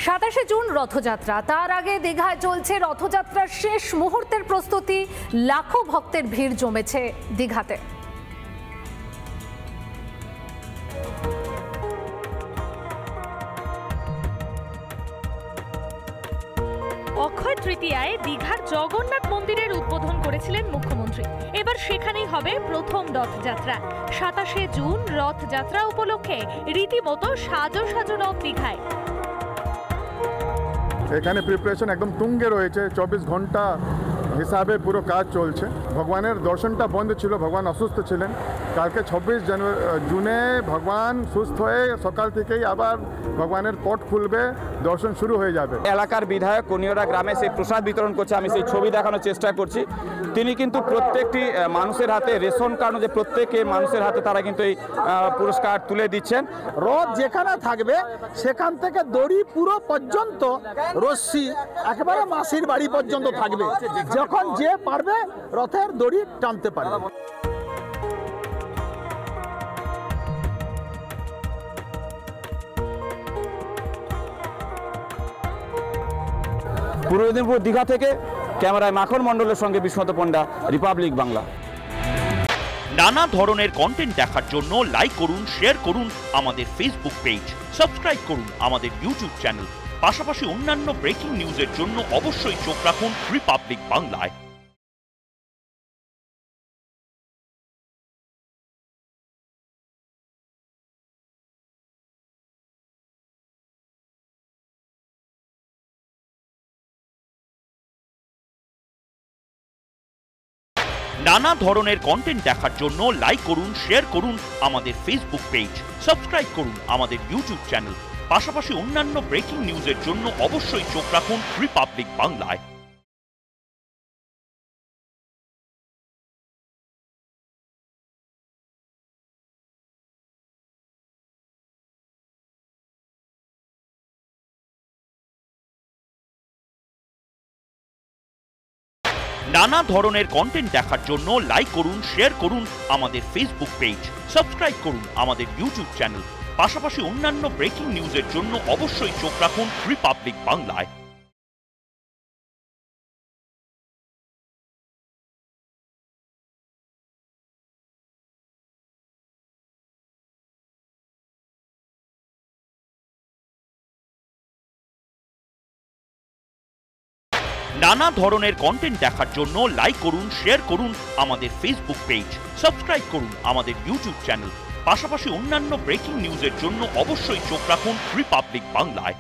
27শে June Rathyatra, তার আগে দীঘায় চলছে রথযাত্রার শেষ মুহূর্তের প্রস্তুতি। লাখো ভক্তের ভিড় জমেছে দীঘাতে। অক্ষয় তৃতীয়ায় দীঘার জগন্নাথ মন্দিরের উদ্বোধন করেছিলেন মুখ্যমন্ত্রী। এবার সেখানেই হবে প্রথম রথযাত্রা। 27শে জুন রথযাত্রা উপলক্ষে রীতিমতো সাজো সাজো রথ দীঘায়। এখানে প্রিপারেশন একদম তুঙ্গে রয়েছে। 24 ঘন্টা হিসাবে পুরো কাজ চলছে। ভগবানের দর্শনটা বন্ধ ছিল, ভগবান অসুস্থ ছিলেন। কালকে 26 জুনে ভগবান সুস্থ হয়ে সকাল থেকেই আবার ভগবানের পট খুলবে, দর্শন শুরু হয়ে যাবে। এলাকার বিধায়ক কনিয়রা গ্রামে সেই প্রসাদ বিতরণ করছে, আমি সেই ছবি দেখানোর চেষ্টা করছি। তিনি কিন্তু প্রত্যেকটি মানুষের হাতে রেশন কার্ড, যে প্রত্যেকে মানুষের হাতে তারা কিন্তু এই পুরস্কার তুলে দিচ্ছেন। রথ যেখানে থাকবে সেখান থেকে দড়ি পুরো পর্যন্ত রশ্মি একেবারে মাসির বাড়ি পর্যন্ত থাকবে। যখন যে পারবে রথের দড়ি টানতে পারবে। পূর্ব মেদিনীপুর দীঘা থেকে ক্যামেরায় মাখন মণ্ডলের সঙ্গে বিশ্বনাথ পণ্ডা, রিপাবলিক বাংলা। নানা ধরনের কন্টেন্ট দেখার জন্য লাইক করুন, শেয়ার করুন আমাদের ফেসবুক পেজ, সাবস্ক্রাইব করুন আমাদের ইউটিউব চ্যানেল। পাশাপাশি অন্যান্য ব্রেকিং নিউজের জন্য অবশ্যই চোখ রাখুন রিপাবলিক বাংলায়। নানা ধরনের কন্টেন্ট দেখার জন্য লাইক করুন, শেয়ার করুন আমাদের ফেসবুক পেজ, সাবস্ক্রাইব করুন আমাদের ইউটিউব চ্যানেল। পাশাপাশি অন্যান্য ব্রেকিং নিউজের জন্য অবশ্যই চোখ রাখুন রিপাবলিক বাংলায়। নানা ধরনের কন্টেন্ট দেখার জন্য লাইক করুন, শেয়ার করুন আমাদের ফেসবুক পেজ, সাবস্ক্রাইব করুন আমাদের ইউটিউব চ্যানেল। পাশাপাশি অন্যান্য ব্রেকিং নিউজের জন্য অবশ্যই চোখ রাখুন রিপাবলিক বাংলায়। নানা ধরনের কন্টেন্ট দেখার জন্য লাইক করুন, শেয়ার করুন আমাদের ফেসবুক পেজ, সাবস্ক্রাইব করুন আমাদের ইউটিউব চ্যানেল। পাশাপাশি অন্যান্য ব্রেকিং নিউজের জন্য অবশ্যই চোখ রাখুন রিপাবলিক বাংলায়।